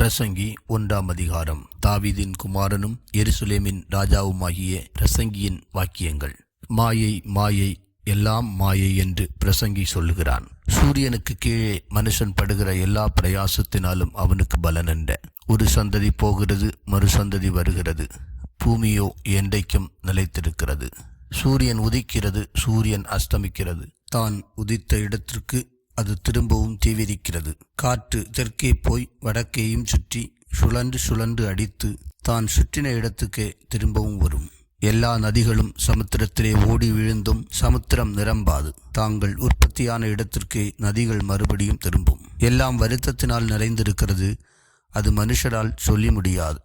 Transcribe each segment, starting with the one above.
பிரசங்கி 1ஆம் அதிகாரம். தாவீதின் குமாரனும் எருசலேமின் ராஜாவுமாகிய பிரசங்கியின் வாக்கியங்கள். மாயை, மாயை, எல்லாம் மாயை என்று பிரசங்கி சொல்லுகிறான். சூரியனுக்கு கீழே மனுஷன் படுகிற எல்லா பிரயாசத்தினாலும் அவனுக்கு பலனென்ற. ஒரு சந்ததி போகிறது, மறு சந்ததி வருகிறது. பூமியோ என்றைக்கும் நிலைத்திருக்கிறது. சூரியன் உதிக்கிறது, சூரியன் அஸ்தமிக்கிறது. தான் உதித்த இடத்திற்கு அது திரும்பவும் தீவிரிக்கிறது. காற்று தெற்கே போய் வடக்கேயும் சுற்றி சுழன்று சுழன்று அடித்து தான் சுற்றின இடத்துக்கே திரும்பவும் வரும். எல்லா நதிகளும் சமுத்திரத்திலே ஓடி விழுந்தும் சமுத்திரம் நிரம்பாது. தாங்கள் உற்பத்தியான இடத்திற்கே நதிகள் மறுபடியும் திரும்பும். எல்லாம் வருத்தத்தினால் நிறைந்திருக்கிறது, அது மனுஷரால் சொல்லி முடியாது.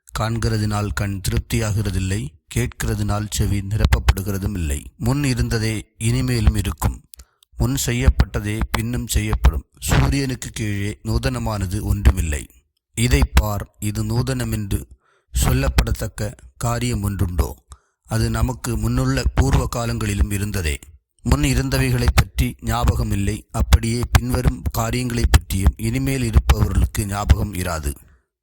காண்கிறதினால் கண் திருப்தியாகிறதில்லை, கேட்கிறதினால் செவி நிரப்பப்படுகிறதும் இல்லை. முன் இருந்ததே இனிமேலும் இருக்கும், முன் செய்யப்பட்டதே பின்னும் செய்யப்படும். சூரியனுக்கு கீழே நூதனமானது ஒன்றுமில்லை. இதை பார், இது நூதனமென்று சொல்லப்படத்தக்க காரியம் ஒன்றுண்டோ? அது நமக்கு முன்னுள்ள பூர்வ காலங்களிலும் இருந்ததே. முன் இருந்தவைகளை பற்றி ஞாபகம் இல்லை, அப்படியே பின்வரும் காரியங்களை பற்றியும் இனிமேல் இருப்பவர்களுக்கு ஞாபகம் இராது.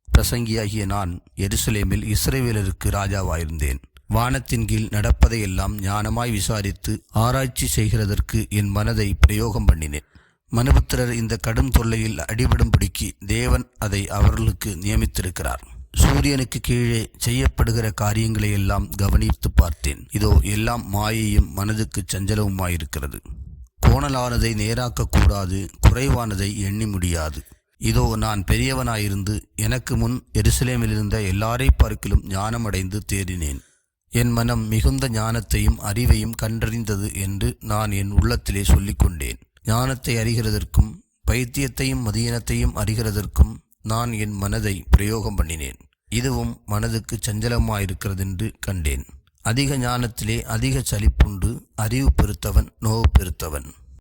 பிரசங்கியாகிய நான் எருசலேமில் இஸ்ரவேலருக்கு ராஜாவாயிருந்தேன். வானத்தின் கீழ் நடப்பதையெல்லாம் ஞானமாய் விசாரித்து ஆராய்ச்சி செய்கிறதற்கு என் மனதை பிரயோகம் பண்ணினேன். மனுபுத்திரர் இந்த கடும் தொல்லையில் அடிபடும்படிக்கு தேவன் அதை அவர்களுக்கு நியமித்திருக்கிறார். சூரியனுக்கு கீழே செய்யப்படுகிற காரியங்களை எல்லாம் கவனித்து பார்த்தேன். இதோ எல்லாம் மாயையும் மனதுக்கு சஞ்சலவுமாயிருக்கிறது. கோணலானதை நேராக்கக்கூடாது, குறைவானதை எண்ணி முடியாது. இதோ நான் பெரியவனாயிருந்து எனக்கு முன் எருசலேமில் இருந்த எல்லாரை பார்க்கிலும் ஞானமடைந்து தேறினேன். என் மனம் மிகுந்த ஞானத்தையும் அறிவையும் கண்டறிந்தது என்று நான் என் உள்ளத்திலே சொல்லிக்கொண்டேன். ஞானத்தை அறிகிறதற்கும் பைத்தியத்தையும் மதியனத்தையும் அறிகிறதற்கும் நான் என் மனதை பிரயோகம் பண்ணினேன். இதுவும் மனதுக்கு சஞ்சலமாயிருக்கிறதென்று கண்டேன். அதிக ஞானத்திலே அதிக சலிப்புண்டு, அறிவு பெருத்தவன் நோவு பெருத்தவன்.